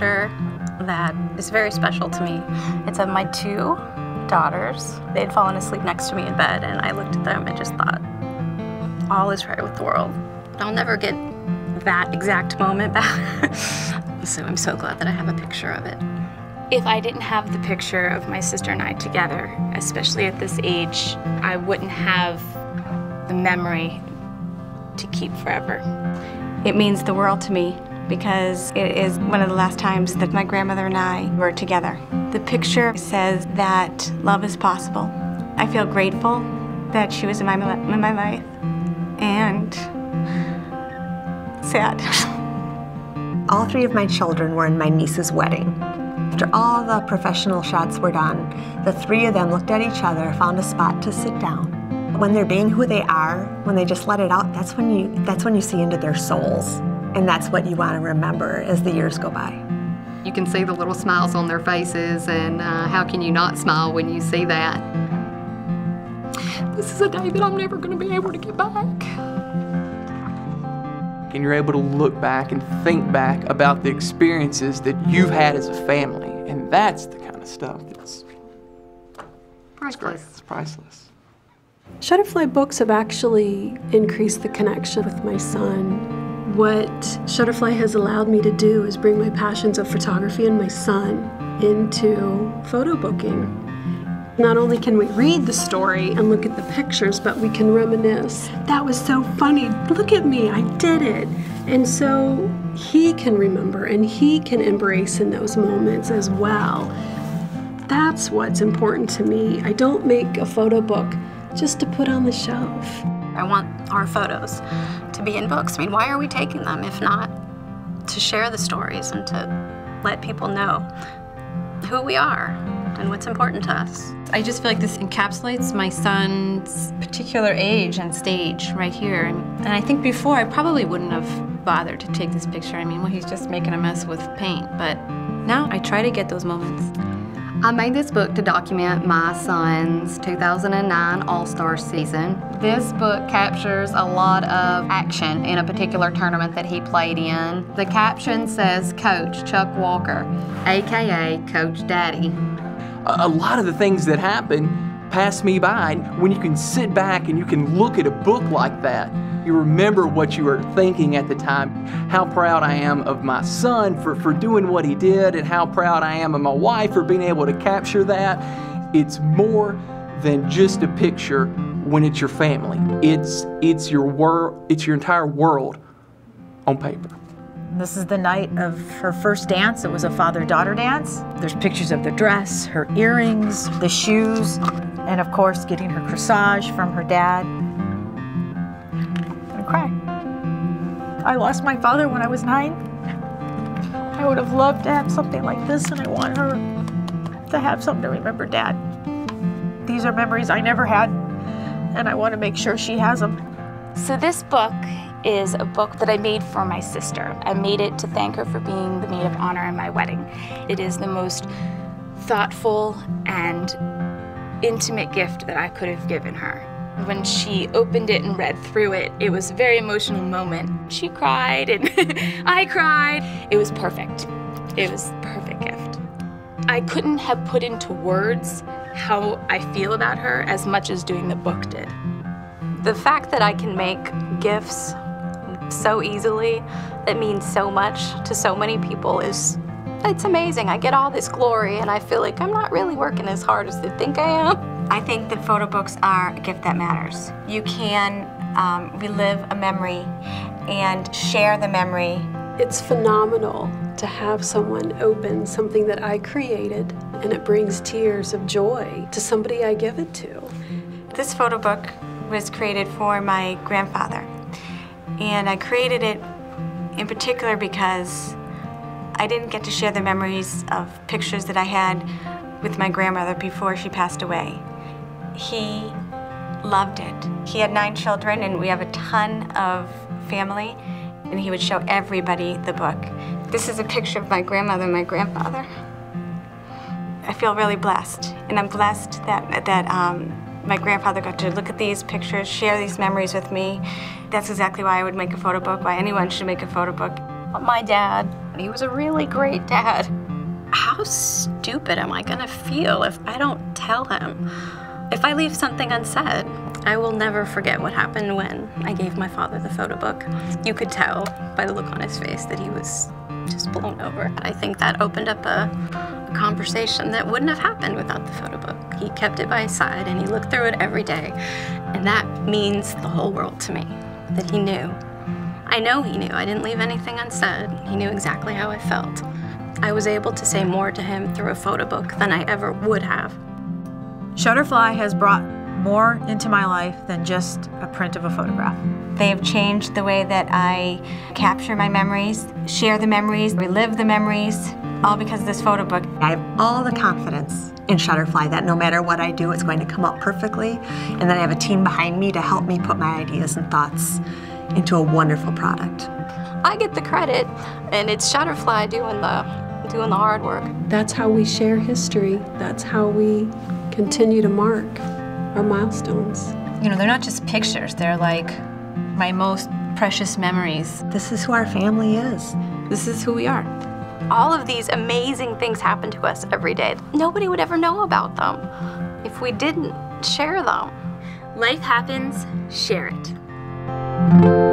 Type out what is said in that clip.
picture that is very special to me. It's of my two daughters. They had fallen asleep next to me in bed, and I looked at them and just thought, all is right with the world. I'll never get that exact moment back. So I'm so glad that I have a picture of it. If I didn't have the picture of my sister and I together, especially at this age, I wouldn't have the memory to keep forever. It means the world to me because it is one of the last times that my grandmother and I were together. The picture says that love is possible. I feel grateful that she was in my life, and sad. All three of my children were in my niece's wedding. After all the professional shots were done, the three of them looked at each other, found a spot to sit down. When they're being who they are, when they just let it out, that's when you see into their souls. And that's what you want to remember as the years go by. You can see the little smiles on their faces, and how can you not smile when you see that? This is a day that I'm never going to be able to get back. And you're able to look back and think back about the experiences that you've had as a family. And that's the kind of stuff that's priceless. It's priceless. Shutterfly Books have actually increased the connection with my son. What Shutterfly has allowed me to do is bring my passions of photography and my son into photo booking. Not only can we read the story and look at the pictures, but we can reminisce. That was so funny. Look at me, I did it. And so he can remember and he can embrace in those moments as well. That's what's important to me. I don't make a photo book just to put on the shelf. I want our photos to be in books. I mean, why are we taking them if not to share the stories and to let people know who we are and what's important to us? I just feel like this encapsulates my son's particular age and stage right here. And I think before I probably wouldn't have bothered to take this picture. I mean, well, he's just making a mess with paint. But now I try to get those moments. I made this book to document my son's 2009 All-Star season. This book captures a lot of action in a particular tournament that he played in. The caption says, Coach Chuck Walker, AKA Coach Daddy. A lot of the things that happen pass me by. When you can sit back and you can look at a book like that, you remember what you were thinking at the time. How proud I am of my son for doing what he did, and how proud I am of my wife for being able to capture that. It's more than just a picture when it's your family. It's your entire world on paper. This is the night of her first dance. It was a father-daughter dance. There's pictures of the dress, her earrings, the shoes, and of course getting her corsage from her dad. I'm gonna cry. I lost my father when I was 9. I would have loved to have something like this, and I want her to have something to remember Dad. These are memories I never had, and I want to make sure she has them. So this book is a book that I made for my sister. I made it to thank her for being the maid of honor in my wedding. It is the most thoughtful and intimate gift that I could have given her. When she opened it and read through it, it was a very emotional moment. She cried and I cried. It was perfect. It was a perfect gift. I couldn't have put into words how I feel about her as much as doing the book did. The fact that I can make gifts so easily that means so much to so many people it's amazing. I get all this glory and I feel like I'm not really working as hard as they think I am. I think that photo books are a gift that matters. You can relive a memory and share the memory. It's phenomenal to have someone open something that I created, and it brings tears of joy to somebody I give it to. This photo book was created for my grandfather, and I created it in particular because I didn't get to share the memories of pictures that I had with my grandmother before she passed away. He loved it. He had 9 children, and we have a ton of family, and he would show everybody the book. This is a picture of my grandmother and my grandfather. I feel really blessed, and I'm blessed that my grandfather got to look at these pictures, share these memories with me. That's exactly why I would make a photo book, why anyone should make a photo book. My dad He was a really great dad. How stupid am I gonna feel if I don't tell him? If I leave something unsaid? I will never forget what happened when I gave my father the photo book. You could tell by the look on his face that he was just blown over. I think that opened up a conversation that wouldn't have happened without the photo book. He kept it by his side and he looked through it every day. And that means the whole world to me, that he knew. I know he knew. I didn't leave anything unsaid. He knew exactly how I felt. I was able to say more to him through a photo book than I ever would have. Shutterfly has brought more into my life than just a print of a photograph. They've changed the way that I capture my memories, share the memories, relive the memories, all because of this photo book. I have all the confidence in Shutterfly that no matter what I do, it's going to come out perfectly, and then I have a team behind me to help me put my ideas and thoughts into a wonderful product. I get the credit, and it's Shutterfly doing the hard work. That's how we share history. That's how we continue to mark our milestones. You know, they're not just pictures, they're like my most precious memories. This is who our family is. This is who we are. All of these amazing things happen to us every day. Nobody would ever know about them if we didn't share them. Life happens, share it.